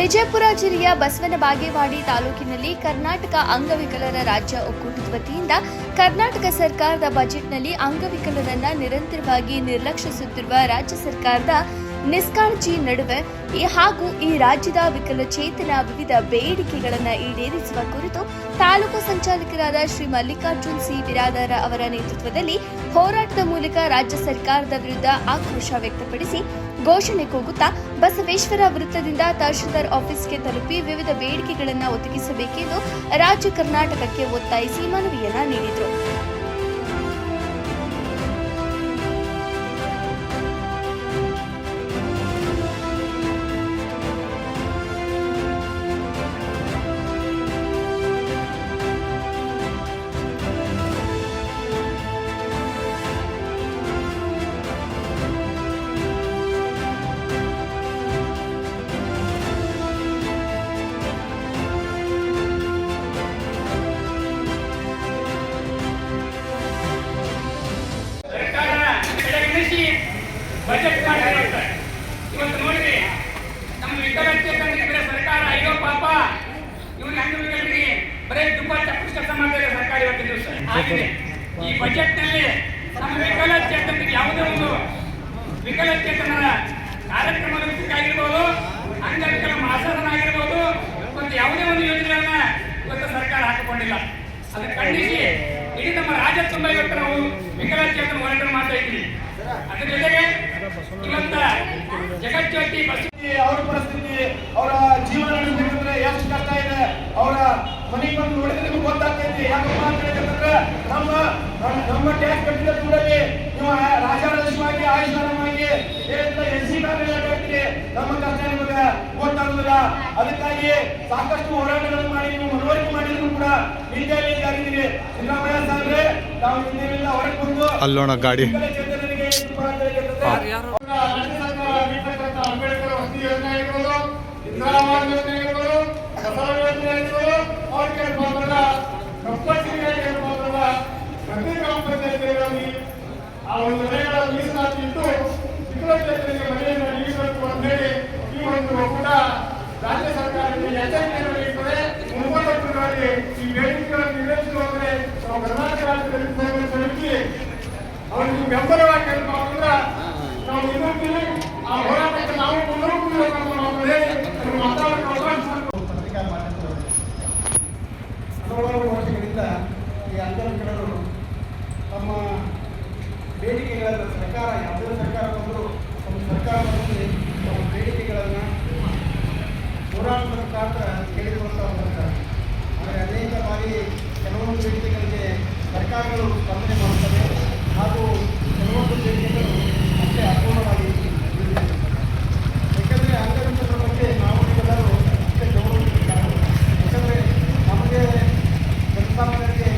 ವಿಜಯಪುರ ಜಿಲ್ಲೆಯ ಬಸವನ ಬಾಗೇವಾಡಿ ತಾಲೂಕಿನಲ್ಲಿ ಕರ್ನಾಟಕ ಅಂಗವಿಕಲರ ರಾಜ್ಯ ಒಕ್ಕೂಟದ ವತಿಯಿಂದ ಕರ್ನಾಟಕ ಸರ್ಕಾರದ ಬಜೆಟ್ನಲ್ಲಿ ಅಂಗವಿಕಲರನ್ನ ನಿರಂತರವಾಗಿ ನಿರ್ಲಕ್ಷಿಸುತ್ತಿರುವ ರಾಜ್ಯ ಸರ್ಕಾರದ ನಿಷ್ಕಾಳಜಿ ನಡುವೆ ಹಾಗೂ ಈ ರಾಜ್ಯದ ವಿಕಲಚೇತನ ವಿವಿಧ ಬೇಡಿಕೆಗಳನ್ನು ಈಡೇರಿಸುವ ಕುರಿತು ತಾಲೂಕು ಸಂಚಾಲಕರಾದ ಶ್ರೀ ಮಲ್ಲಿಕಾರ್ಜುನ್ ಸಿ ಬಿರಾದಾರ ಅವರ ನೇತೃತ್ವದಲ್ಲಿ ಹೋರಾಟದ ಮೂಲಕ ರಾಜ್ಯ ಸರ್ಕಾರದ ವಿರುದ್ಧ ಆಕ್ರೋಶ ವ್ಯಕ್ತಪಡಿಸಿ ಘೋಷಣೆ ಕೂಗುತ್ತಾ ಬಸವೇಶ್ವರ ವೃತ್ತದಿಂದ ತಹಶೀಲ್ದಾರ್ ಆಫೀಸ್ಗೆ ತಲುಪಿ ವಿವಿಧ ಬೇಡಿಕೆಗಳನ್ನು ಒದಗಿಸಬೇಕೆಂದು ರಾಜ್ಯ ಕರ್ನಾಟಕಕ್ಕೆ ಒತ್ತಾಯಿಸಿ ಮನವಿಯನ್ನ ನೀಡಿದರು. ಬಜೆಟ್ ಮಾಡಿರುತ್ತೆ. ಇವತ್ತು ನೋಡಿರಿ, ನಮ್ಮ ವಿಕಲಚೇತನರಿಗೆ ಬರೀ ಸರ್ಕಾರ ಅಯ್ಯೋ ಪಾಪ ಇವ್ರಿಗೆ ಅಂಗವಿಕಲರಿಗೆ ಬರೀ ತುಂಬಾ ತಪ್ಪಿಸಿ ಕೆಲಸ ಮಾಡ್ತಾರೆ ಸರ್ಕಾರ ಇವತ್ತಿನ ದಿವಸ ಆಗಿದೆ. ಈ ಬಜೆಟ್ ನಲ್ಲಿ ನಮ್ಮ ವಿಕಲಚೇತನರಿಗೆ ಯಾವುದೇ ಒಂದು ವಿಕಲಚೇತನರ ಕಾರ್ಯಕ್ರಮದ ಆಗಿರ್ಬೋದು, ಅಂಗವಿಕಲ ಮಾಸಾಧನ ಆಗಿರ್ಬೋದು, ಮತ್ತು ಯಾವುದೇ ಒಂದು ಯೋಜನೆಗಳನ್ನ ಇವತ್ತು ಸರ್ಕಾರ ಹಾಕಿಕೊಂಡಿಲ್ಲ. ಅದನ್ನು ಖಂಡಿಸಿ ಇಡೀ ನಮ್ಮ ರಾಜ್ಯ ತುಂಬ ಇವತ್ತು ನಾವು ವಿಕಲಚೇತನ ಹೋರಾಟ ಮಾಡ್ತಾ ಇದ್ದೀವಿ. ಅದರ ಜೊತೆಗೆ ಇವತ್ತ ಜಗಜ್ಯೋತಿ ಅವರ ಪರಿಸ್ಥಿತಿ, ಅವರ ಜೀವನ ನಡೆಸಬೇಕಂದ್ರೆ ಎಷ್ಟು ಕಷ್ಟ ಇದೆ, ಅವರ ಮನೆಗೆ ಬಂದು ನೋಡಿದ್ರೆ ನಿಮ್ಗೆ ಗೊತ್ತಾಗ್ತೈತಿ. ಯಾಕಪ್ಪ ಅಂತ ಹೇಳಿದ್ರೆ ನಮ್ಮ ಟ್ಯಾಕ್ಸ್ ಕಟ್ಟಿದ ದುಡ್ಡಲ್ಲಿ ನೀವು ರಾಜಾರಾಜವಾಗಿ ಆಯುಷ್ಮಾನವಾಗಿ ಎನ್ಸಿ ಕಾರ್ಡ್ರಿ ನಮ್ಮ ಕಷ್ಟ ನಿಮಗೆ ಗೊತ್ತಾಗುದಿಲ್ಲ. ಅದಕ್ಕಾಗಿ ಸಾಕಷ್ಟು ಹೋರಾಟಗಳನ್ನು ಮಾಡಿ ನೀವು ಮನವರಿಕೆ ಮಾಡಿದ್ರು ಕೂಡ ನಿಂದೆಯಲ್ಲಿ ಜಾರಿದ್ದೀರಿ. ಸಿದ್ದರಾಮಯ್ಯ ಸಾಹೇಬ್ರೆ, ನಾವು ನಿಂದೆಯಿಂದ ಹೊರಗೆ ಬಂದು ಅಲ್ಲೋಣ ಗಾಡಿ ಅಂಬೇಡ್ಕರ್ ವಸತಿ ಯೋಜನೆ ಆಗಿರ್ಬೋದು, ಇಂದಿರಾವಾಸ ಯೋಜನೆ ಆಗಿರ್ಬೋದು, ಬಸವ ಯೋಜನೆ ಆಗಿರ್ಬೋದು, ಅವ್ರಿಗೆ ಕಂಪಲ್ಸರಿ ಪ್ರತಿ ಗ್ರಾಮ ಪಂಚಾಯತಿಗಳಲ್ಲಿ ಆ ಒಂದು ಮನೆಗಳ ಮೀಸಲಾತಿ ಇಟ್ಟು ವಿಕಲಚೇತನರಿಗೆ ಮನೆಯನ್ನು ನೀಡಬೇಕು ಅಂತ ಹೇಳಿ ಈ ಒಂದು ಒಕ್ಕೂಟ ರಾಜ್ಯ ಸರ್ಕಾರಕ್ಕೆ ಎಚ್ಚರಿಕೆಯನ್ನು ನೀಡುತ್ತದೆ. ಮುಂಬರುವಲ್ಲಿ ಈ ಬೇಡಿಕೆಗಳನ್ನು ಈಡೇರಿಸುವಂತೆ ನಾವು ಕರ್ನಾಟಕ ರಾಜ್ಯದಲ್ಲಿ ಸಮಿತಿ ಅವರಿಗೆ ಬೆಂಬಲವಾಗಿ ಕೆಲಸ ಮಾಡಿದ್ರೆ ನಾವು ಇನ್ನೊಂದು ಆ ಹೋರಾಟಕ್ಕೆ ನಾವು ಹಲವಾರು ವರ್ಷಗಳಿಂದ ಈ ಅಂಗವಿಕಲರು ತಮ್ಮ ಬೇಡಿಕೆಗಳನ್ನು ಸರ್ಕಾರ ಯಾವುದೇ ಸರ್ಕಾರ ಬಂದರೂ ನಮ್ಮ ಸರ್ಕಾರ ಬಂದು ತಮ್ಮ ಬೇಡಿಕೆಗಳನ್ನು ಹೋರಾಟದ ಮುಖಾಂತರ ಕೇಳಿಕೊಳ್ಳುತ್ತಾರೆ.